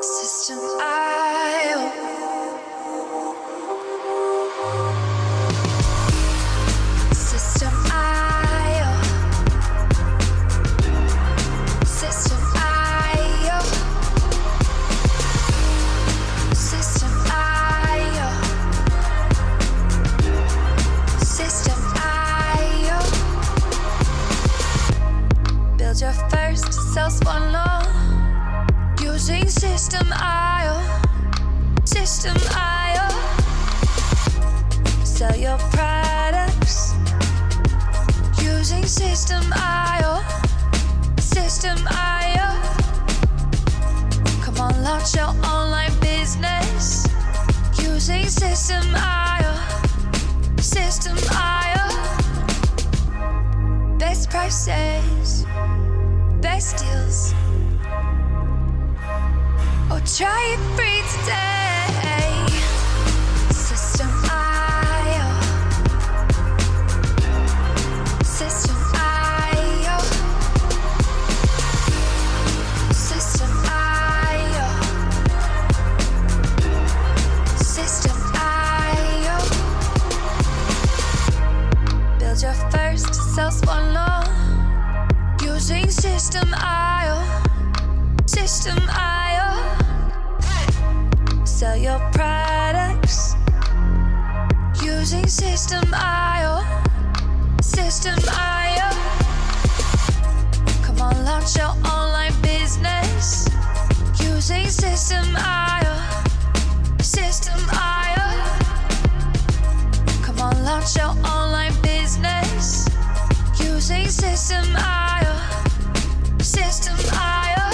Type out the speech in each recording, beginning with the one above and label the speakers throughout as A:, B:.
A: SystemeIO. SystemeIO. SystemeIO. SystemeIO. SystemeIO. Build your first self-one law using SystemeIO. SystemeIO. Sell your products using SystemeIO. SystemeIO. Come on, launch your online business using SystemeIO. SystemeIO. Best prices, best deals. Oh, try it free today. SystemeIO. SystemeIO. SystemeIO. SystemeIO. Build your first self-one law using SystemeIO. SystemeIO. Sell your products using SystemeIO. SystemeIO. Come on, launch your online business using SystemeIO. SystemeIO. Come on, launch your online business using SystemeIO. SystemeIO.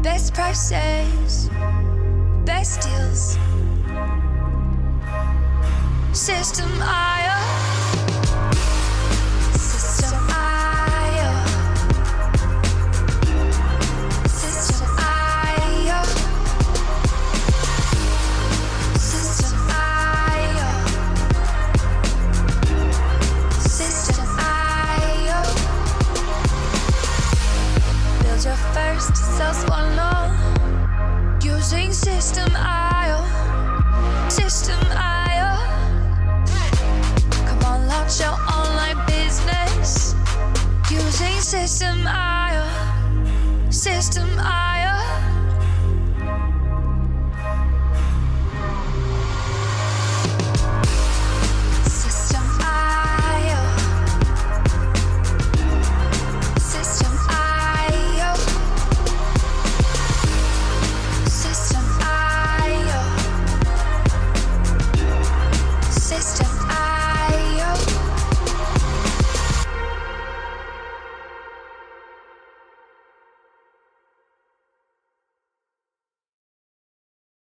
A: Best prices, best deals. SystemeIO. SystemeIO. SystemeIO. SystemeIO. SystemeIO. Build your first self-one law using SystemeIO. SystemeIO. Come on, launch your online business using SystemeIO. SystemeIO.